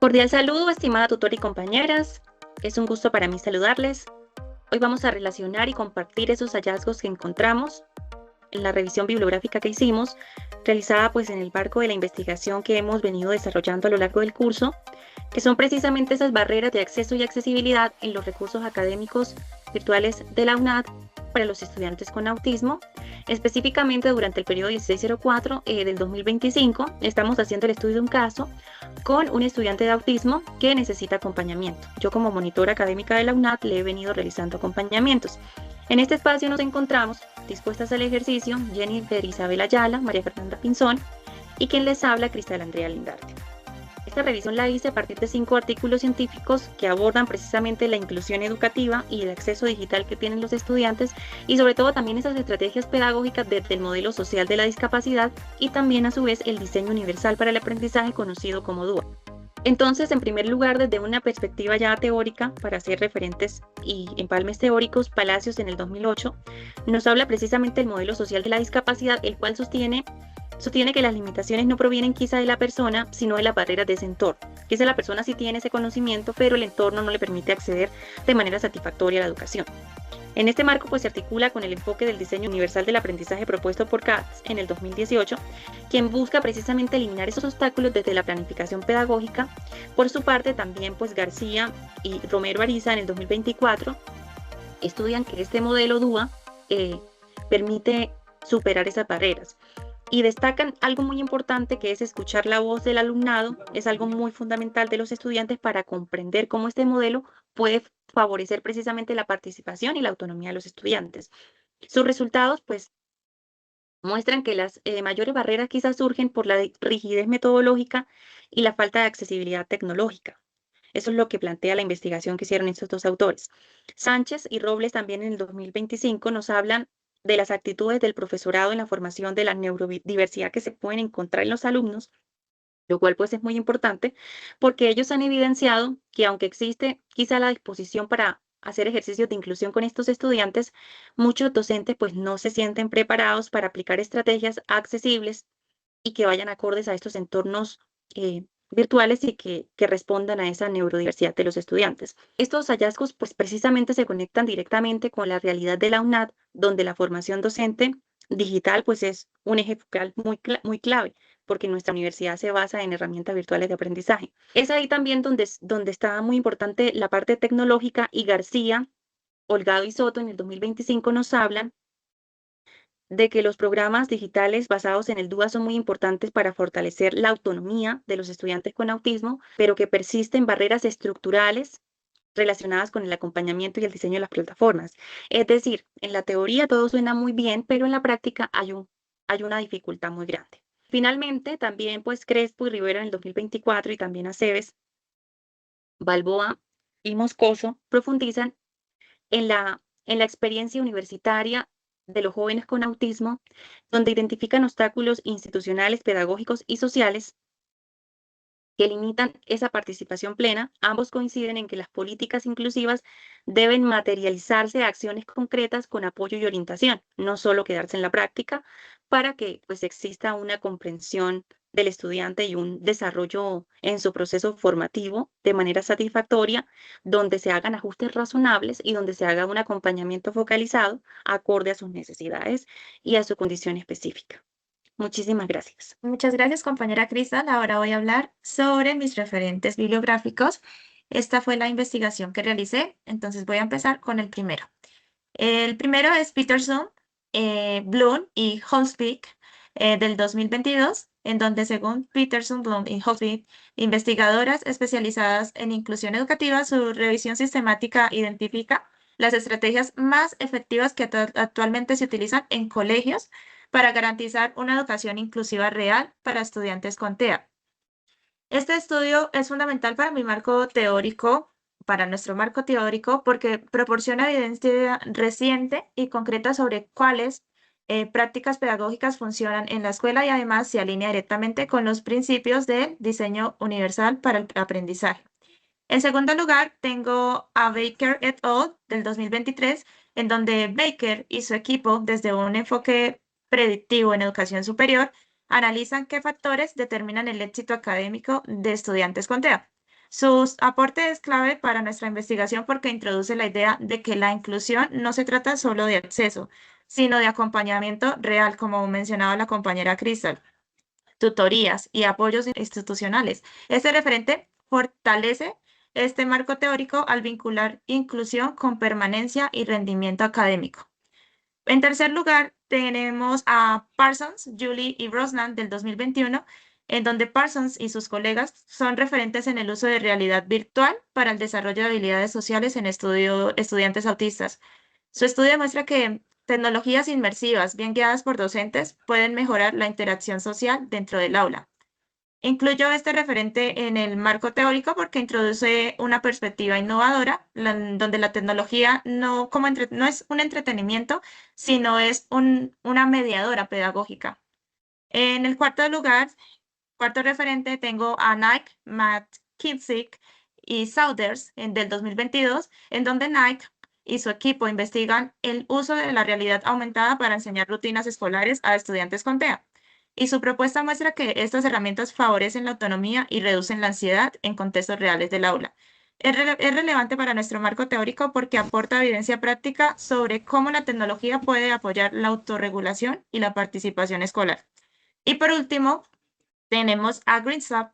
Cordial saludo, estimada tutora y compañeras. Es un gusto para mí saludarles. Hoy vamos a relacionar y compartir esos hallazgos que encontramos en la revisión bibliográfica que hicimos, realizada pues en el marco de la investigación que hemos venido desarrollando a lo largo del curso, que son precisamente esas barreras de acceso y accesibilidad en los recursos académicos virtuales de la UNAD para los estudiantes con autismo. Específicamente durante el periodo 1604 del 2025 estamos haciendo el estudio de un caso con un estudiante de autismo que necesita acompañamiento. Yo como monitora académica de la UNAD le he venido realizando acompañamientos. En este espacio nos encontramos dispuestas al ejercicio Jennifer Isabel Ayala, María Fernanda Pinzón y quien les habla, Cristal Andrea Lindarte. Esta revisión la hice a partir de 5 artículos científicos que abordan precisamente la inclusión educativa y el acceso digital que tienen los estudiantes y sobre todo también esas estrategias pedagógicas desde el modelo social de la discapacidad y también a su vez el diseño universal para el aprendizaje conocido como DUA. Entonces, en primer lugar, desde una perspectiva ya teórica, para hacer referentes y empalmes teóricos, Palacios en el 2008 nos habla precisamente del modelo social de la discapacidad, el cual sostiene que las limitaciones no provienen quizá de la persona, sino de las barreras de ese entorno. Quizá la persona sí tiene ese conocimiento, pero el entorno no le permite acceder de manera satisfactoria a la educación. En este marco pues, se articula con el enfoque del diseño universal del aprendizaje propuesto por Katz en el 2018, quien busca precisamente eliminar esos obstáculos desde la planificación pedagógica. Por su parte, también pues, García y Romero Ariza en el 2024 estudian que este modelo DUA permite superar esas barreras. Y destacan algo muy importante que es escuchar la voz del alumnado, es algo muy fundamental de los estudiantes para comprender cómo este modelo puede favorecer precisamente la participación y la autonomía de los estudiantes. Sus resultados, pues, muestran que las mayores barreras quizás surgen por la rigidez metodológica y la falta de accesibilidad tecnológica. Eso es lo que plantea la investigación que hicieron estos dos autores. Sánchez y Robles también en el 2025 nos hablan de las actitudes del profesorado en la formación de la neurodiversidad que se pueden encontrar en los alumnos, lo cual pues es muy importante porque ellos han evidenciado que aunque existe quizá la disposición para hacer ejercicios de inclusión con estos estudiantes, muchos docentes pues no se sienten preparados para aplicar estrategias accesibles y que vayan acordes a estos entornos virtuales y que respondan a esa neurodiversidad de los estudiantes. Estos hallazgos pues precisamente se conectan directamente con la realidad de la UNAD, donde la formación docente digital pues es un eje focal muy clave, porque nuestra universidad se basa en herramientas virtuales de aprendizaje. Es ahí también donde está muy importante la parte tecnológica y García, Holgado y Soto en el 2025 nos hablan de que los programas digitales basados en el DUA son muy importantes para fortalecer la autonomía de los estudiantes con autismo, pero que persisten barreras estructurales relacionadas con el acompañamiento y el diseño de las plataformas. Es decir, en la teoría todo suena muy bien, pero en la práctica hay una dificultad muy grande. Finalmente, también pues Crespo y Rivera en el 2024 y también Aceves, Balboa y Moscoso profundizan en la experiencia universitaria de los jóvenes con autismo, donde identifican obstáculos institucionales, pedagógicos y sociales que limitan esa participación plena. Ambos coinciden en que las políticas inclusivas deben materializarse a acciones concretas con apoyo y orientación, no solo quedarse en la práctica, para que pues, exista una comprensión del estudiante y un desarrollo en su proceso formativo de manera satisfactoria, donde se hagan ajustes razonables y donde se haga un acompañamiento focalizado acorde a sus necesidades y a su condición específica. Muchísimas gracias. Muchas gracias, compañera Cristal. Ahora voy a hablar sobre mis referentes bibliográficos. Esta fue la investigación que realicé, entonces voy a empezar con el primero. El primero es Peterson, Bloom y Hosvik del 2022, en donde según Peterson, Bloom y Hosvik, investigadoras especializadas en inclusión educativa, su revisión sistemática identifica las estrategias más efectivas que actualmente se utilizan en colegios para garantizar una educación inclusiva real para estudiantes con TEA. Este estudio es fundamental para mi marco teórico, para nuestro marco teórico, porque proporciona evidencia reciente y concreta sobre cuáles prácticas pedagógicas funcionan en la escuela y además se alinea directamente con los principios del diseño universal para el aprendizaje. En segundo lugar, tengo a Baker et al. Del 2023, en donde Baker y su equipo, desde un enfoque predictivo en educación superior, analizan qué factores determinan el éxito académico de estudiantes con TEA. Su aporte es clave para nuestra investigación porque introduce la idea de que la inclusión no se trata solo de acceso, sino de acompañamiento real, como mencionaba la compañera Crystal, tutorías y apoyos institucionales. Este referente fortalece este marco teórico al vincular inclusión con permanencia y rendimiento académico. En tercer lugar, tenemos a Parsons, Julie y Brosnan del 2021, en donde Parsons y sus colegas son referentes en el uso de realidad virtual para el desarrollo de habilidades sociales en estudiantes autistas. Su estudio demuestra que tecnologías inmersivas, bien guiadas por docentes, pueden mejorar la interacción social dentro del aula. Incluyo este referente en el marco teórico porque introduce una perspectiva innovadora, donde la tecnología no es un entretenimiento, sino es una mediadora pedagógica. En el cuarto lugar, cuarto referente, tengo a Nike, Matt Kinsick y Souders del 2022, en donde Nike y su equipo investigan el uso de la realidad aumentada para enseñar rutinas escolares a estudiantes con TEA. Y su propuesta muestra que estas herramientas favorecen la autonomía y reducen la ansiedad en contextos reales del aula. Es relevante para nuestro marco teórico porque aporta evidencia práctica sobre cómo la tecnología puede apoyar la autorregulación y la participación escolar. Y por último, tenemos a Greensap,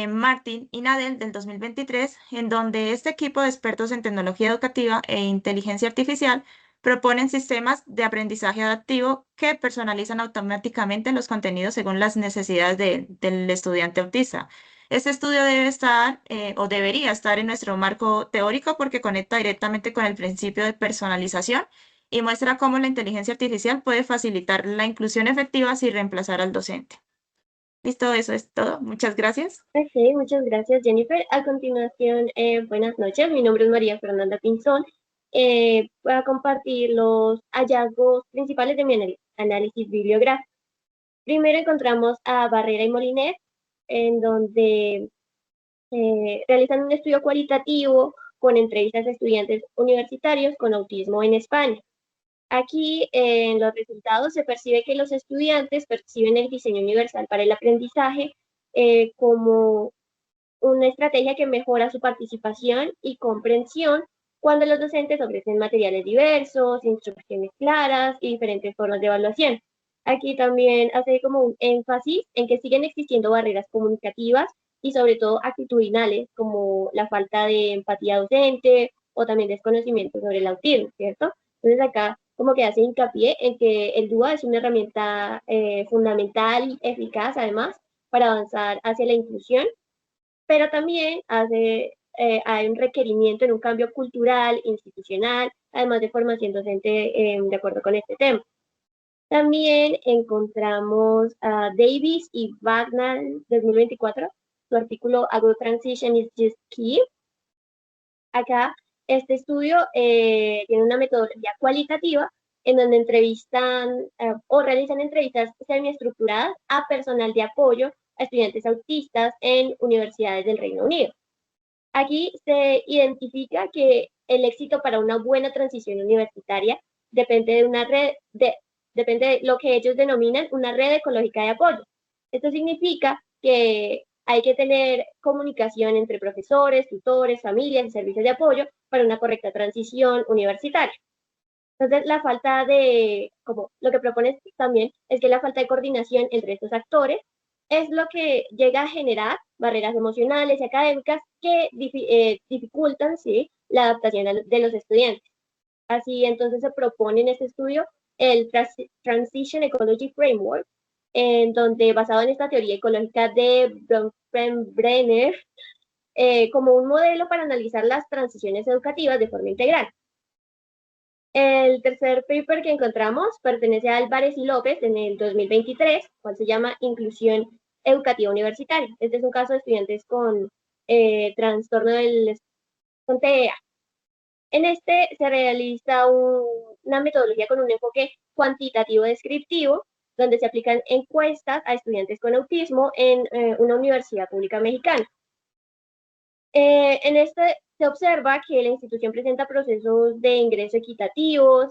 Martin y Nadel del 2023, en donde este equipo de expertos en tecnología educativa e inteligencia artificial proponen sistemas de aprendizaje adaptivo que personalizan automáticamente los contenidos según las necesidades del estudiante autista. Este estudio debe estar o debería estar en nuestro marco teórico porque conecta directamente con el principio de personalización y muestra cómo la inteligencia artificial puede facilitar la inclusión efectiva sin reemplazar al docente. Listo, eso es todo. Muchas gracias. Ok, muchas gracias, Jennifer. A continuación, buenas noches. Mi nombre es María Fernanda Pinzón. Voy a compartir los hallazgos principales de mi análisis bibliográfico. Primero encontramos a Barrera y Molinet, en donde realizan un estudio cualitativo con entrevistas a estudiantes universitarios con autismo en España. Aquí en los resultados se percibe que los estudiantes perciben el diseño universal para el aprendizaje como una estrategia que mejora su participación y comprensión cuando los docentes ofrecen materiales diversos, instrucciones claras y diferentes formas de evaluación. Aquí también hace como un énfasis en que siguen existiendo barreras comunicativas y sobre todo actitudinales, como la falta de empatía docente o también desconocimiento sobre el autismo, ¿cierto? Entonces acá como que hace hincapié en que el DUA es una herramienta fundamental y eficaz además para avanzar hacia la inclusión, pero también hay un requerimiento en un cambio cultural, institucional, además de formación docente de acuerdo con este tema. También encontramos a Davis y Wagner 2024, su artículo Agro Transition is Just Key. Acá este estudio tiene una metodología cualitativa en donde entrevistan o realizan entrevistas semiestructuradas a personal de apoyo a estudiantes autistas en universidades del Reino Unido. Aquí se identifica que el éxito para una buena transición universitaria depende de una red depende de lo que ellos denominan una red ecológica de apoyo. Esto significa que hay que tener comunicación entre profesores, tutores, familias y servicios de apoyo para una correcta transición universitaria. Entonces, la falta de, como lo que propones también, es que la falta de coordinación entre estos actores es lo que llega a generar barreras emocionales y académicas que dificultan, ¿sí?, la adaptación de los estudiantes. Así, entonces, se propone en este estudio el Transition Ecology Framework, en donde, basado en esta teoría ecológica de Brenner, como un modelo para analizar las transiciones educativas de forma integral. El tercer paper que encontramos pertenece a Álvarez y López en el 2023, cual se llama Inclusión Educativa Universitaria. Este es un caso de estudiantes con trastorno con TEA. En este se realiza una metodología con un enfoque cuantitativo descriptivo, donde se aplican encuestas a estudiantes con autismo en una universidad pública mexicana. En este se observa que la institución presenta procesos de ingreso equitativos,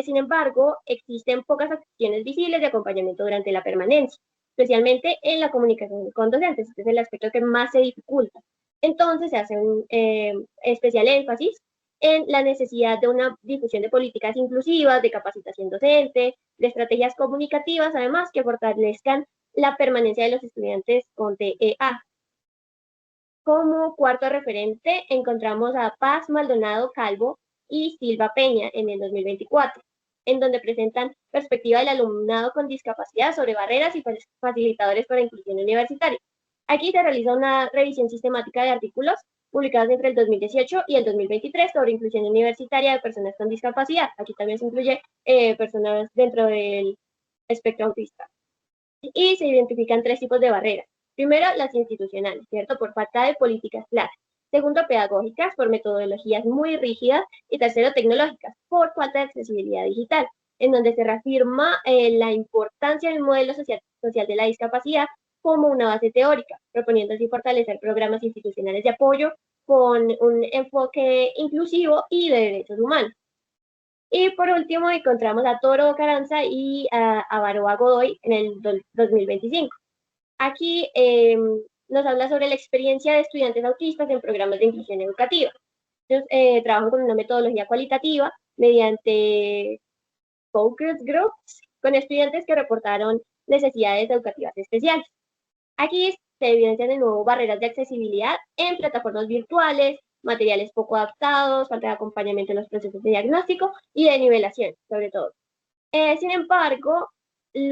sin embargo, existen pocas acciones visibles de acompañamiento durante la permanencia, especialmente en la comunicación con docentes. Este es el aspecto que más se dificulta. Entonces se hace un especial énfasis en la necesidad de una difusión de políticas inclusivas, de capacitación docente, de estrategias comunicativas, además que fortalezcan la permanencia de los estudiantes con TEA. Como cuarto referente encontramos a Paz Maldonado Calvo y Silva Peña en el 2024, en donde presentan perspectiva del alumnado con discapacidad sobre barreras y facilitadores para inclusión universitaria. Aquí se realiza una revisión sistemática de artículos publicados entre el 2018 y el 2023 sobre inclusión universitaria de personas con discapacidad. Aquí también se incluye personas dentro del espectro autista. Y se identifican 3 tipos de barreras. Primero, las institucionales, ¿cierto? Por falta de políticas claras. Segundo, pedagógicas, por metodologías muy rígidas. Y tercero, tecnológicas, por falta de accesibilidad digital, en donde se reafirma la importancia del modelo social de la discapacidad como una base teórica, proponiendo así fortalecer programas institucionales de apoyo con un enfoque inclusivo y de derechos humanos. Y por último encontramos a Toro Caranza y a Baroa Godoy en el 2025. Aquí nos habla sobre la experiencia de estudiantes autistas en programas de inclusión educativa. Ellos trabajan con una metodología cualitativa mediante focus groups con estudiantes que reportaron necesidades educativas especiales. Aquí se evidencian de nuevo barreras de accesibilidad en plataformas virtuales, materiales poco adaptados, falta de acompañamiento en los procesos de diagnóstico y de nivelación, sobre todo. Sin embargo, es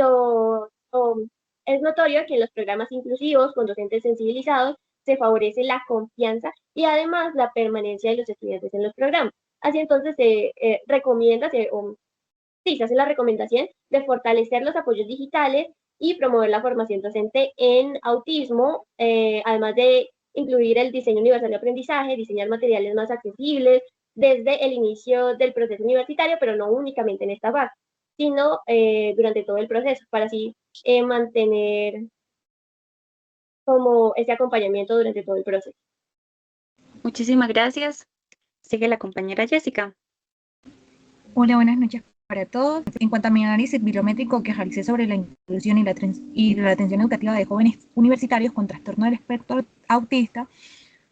notorio que en los programas inclusivos con docentes sensibilizados se favorece la confianza y además la permanencia de los estudiantes en los programas. Así entonces se recomienda, se hace la recomendación de fortalecer los apoyos digitales y promover la formación docente en autismo, además de incluir el diseño universal de aprendizaje, diseñar materiales más accesibles desde el inicio del proceso universitario, pero no únicamente en esta fase, sino durante todo el proceso, para así mantener como ese acompañamiento durante todo el proceso. Muchísimas gracias. Sigue la compañera Jessica. Hola, buenas noches para todos. En cuanto a mi análisis bibliométrico que realicé sobre la inclusión y la atención educativa de jóvenes universitarios con trastorno del espectro autista,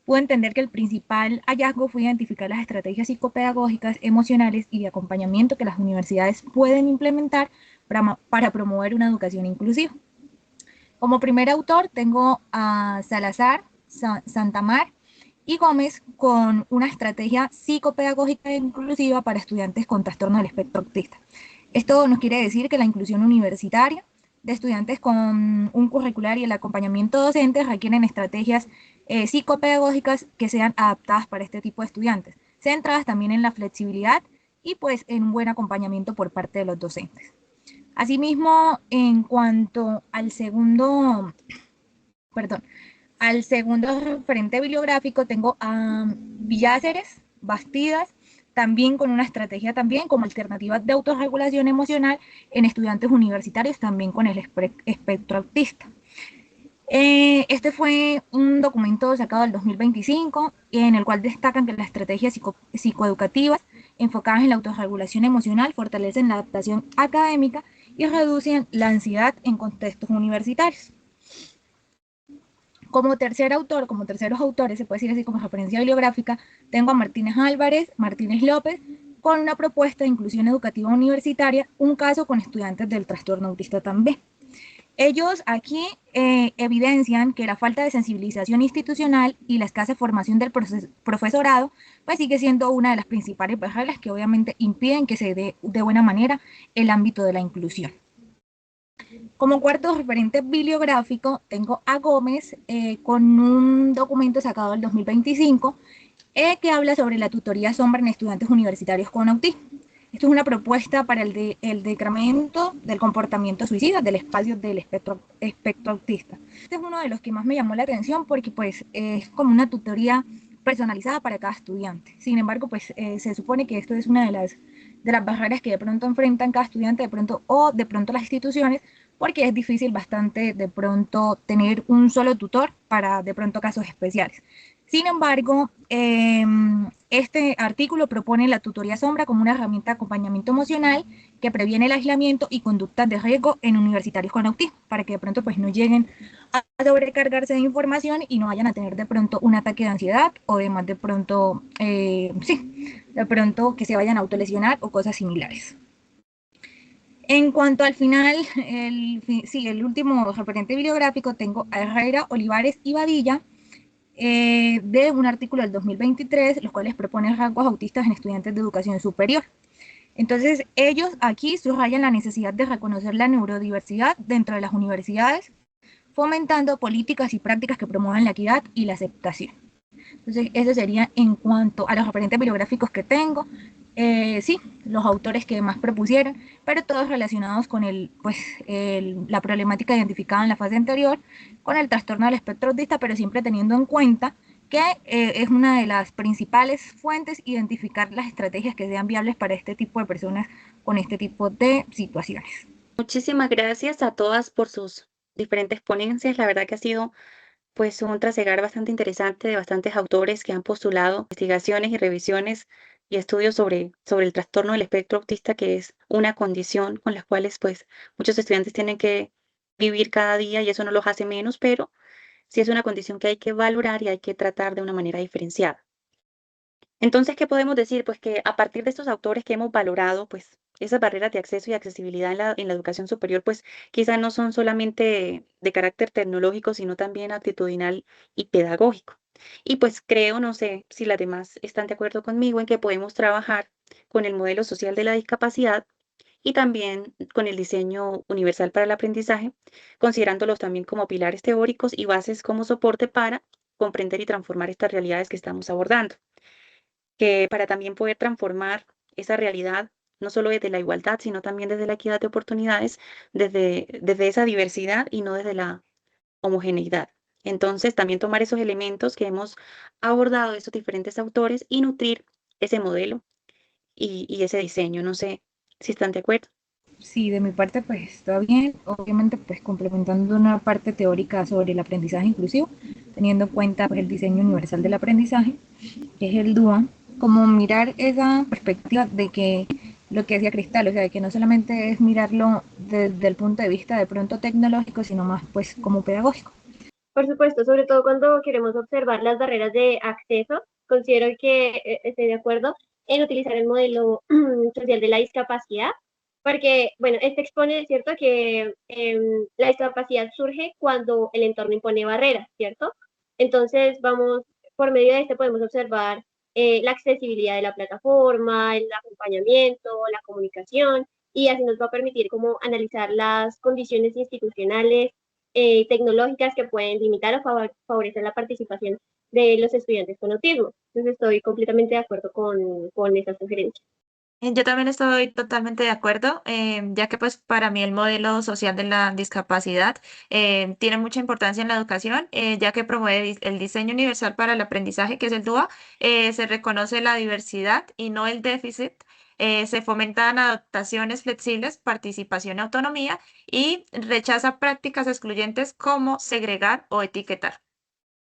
pude entender que el principal hallazgo fue identificar las estrategias psicopedagógicas, emocionales y de acompañamiento que las universidades pueden implementar para promover una educación inclusiva. Como primer autor tengo a Salazar, Santamar y Gómez con una estrategia psicopedagógica e inclusiva para estudiantes con trastorno del espectro autista. Esto nos quiere decir que la inclusión universitaria de estudiantes con un curricular y el acompañamiento docente requieren estrategias psicopedagógicas que sean adaptadas para este tipo de estudiantes, centradas también en la flexibilidad y pues en un buen acompañamiento por parte de los docentes. Asimismo, en cuanto al segundo referente bibliográfico, tengo a Villáceres, Bastidas, también con una estrategia también como alternativa de autorregulación emocional en estudiantes universitarios, también con el espectro autista. Este fue un documento sacado del 2025 en el cual destacan que las estrategias psicoeducativas enfocadas en la autorregulación emocional fortalecen la adaptación académica y reducen la ansiedad en contextos universitarios. Como terceros autores, se puede decir así como referencia bibliográfica, tengo a Martínez Álvarez, Martínez López, con una propuesta de inclusión educativa universitaria, un caso con estudiantes del trastorno autista también. Ellos aquí evidencian que la falta de sensibilización institucional y la escasa formación del profesorado pues sigue siendo una de las principales barreras que obviamente impiden que se dé de buena manera el ámbito de la inclusión. Como cuarto referente bibliográfico tengo a Gómez con un documento sacado del 2025 que habla sobre la tutoría sombra en estudiantes universitarios con autismo. Esto es una propuesta para el decremento del comportamiento suicida del espacio del espectro autista. Este es uno de los que más me llamó la atención porque pues es como una tutoría personalizada para cada estudiante. Sin embargo, pues se supone que esto es una de las barreras que de pronto enfrentan cada estudiante de pronto las instituciones, porque es difícil bastante de pronto tener un solo tutor para de pronto casos especiales. Sin embargo, este artículo propone la tutoría sombra como una herramienta de acompañamiento emocional que previene el aislamiento y conductas de riesgo en universitarios con autismo, para que de pronto pues no lleguen a sobrecargarse de información y no vayan a tener de pronto un ataque de ansiedad o demás de pronto, de pronto que se vayan a autolesionar o cosas similares. En cuanto al final, el último referente bibliográfico, tengo a Herrera, Olivares y Badilla, de un artículo del 2023, los cuales proponen rasgos autistas en estudiantes de educación superior. Entonces, ellos aquí subrayan la necesidad de reconocer la neurodiversidad dentro de las universidades, fomentando políticas y prácticas que promuevan la equidad y la aceptación. Entonces, eso sería en cuanto a los referentes bibliográficos que tengo. Sí, los autores que más propusieron, pero todos relacionados con la problemática identificada en la fase anterior, con el trastorno del espectro autista, pero siempre teniendo en cuenta que es una de las principales fuentes identificar las estrategias que sean viables para este tipo de personas con este tipo de situaciones. Muchísimas gracias a todas por sus diferentes ponencias. La verdad que ha sido pues un trasegar bastante interesante de bastantes autores que han postulado investigaciones y revisiones y estudios sobre el trastorno del espectro autista, que es una condición con la cual pues muchos estudiantes tienen que vivir cada día y eso no los hace menos, pero sí es una condición que hay que valorar y hay que tratar de una manera diferenciada. Entonces, ¿qué podemos decir? Pues que a partir de estos autores que hemos valorado, pues esas barreras de acceso y accesibilidad en la educación superior, pues quizás no son solamente de carácter tecnológico, sino también actitudinal y pedagógico. Y pues creo, no sé si las demás están de acuerdo conmigo en que podemos trabajar con el modelo social de la discapacidad y también con el diseño universal para el aprendizaje, considerándolos también como pilares teóricos y bases como soporte para comprender y transformar estas realidades que estamos abordando, que para también poder transformar esa realidad, no solo desde la igualdad, sino también desde la equidad de oportunidades, desde esa diversidad y no desde la homogeneidad. Entonces, también tomar esos elementos que hemos abordado de estos diferentes autores y nutrir ese modelo y ese diseño. No sé si están de acuerdo. Sí, de mi parte pues está bien, obviamente pues complementando una parte teórica sobre el aprendizaje inclusivo, teniendo en cuenta pues, el diseño universal del aprendizaje, que es el DUA, como mirar esa perspectiva de que lo que decía Cristal, o sea, de que no solamente es mirarlo desde el punto de vista de pronto tecnológico, sino más pues como pedagógico. Por supuesto, sobre todo cuando queremos observar las barreras de acceso, considero que estoy de acuerdo en utilizar el modelo social de la discapacidad, porque, bueno, este expone, ¿cierto?, que la discapacidad surge cuando el entorno impone barreras, ¿cierto? Entonces, por medio de este podemos observar la accesibilidad de la plataforma, el acompañamiento, la comunicación, y así nos va a permitir como analizar las condiciones institucionales tecnológicas que pueden limitar o favorecer la participación de los estudiantes con autismo. Entonces estoy completamente de acuerdo con esa sugerencia. Yo también estoy totalmente de acuerdo, ya que pues para mí el modelo social de la discapacidad tiene mucha importancia en la educación, ya que promueve el diseño universal para el aprendizaje, que es el DUA, se reconoce la diversidad y no el déficit, se fomentan adaptaciones flexibles, participación y autonomía y rechaza prácticas excluyentes como segregar o etiquetar.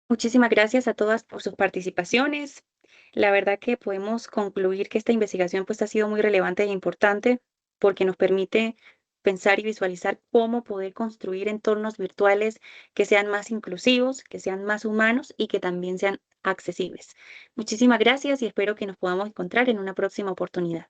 Muchísimas gracias a todas por sus participaciones. La verdad que podemos concluir que esta investigación pues ha sido muy relevante e importante porque nos permite pensar y visualizar cómo poder construir entornos virtuales que sean más inclusivos, que sean más humanos y que también sean accesibles. Muchísimas gracias y espero que nos podamos encontrar en una próxima oportunidad.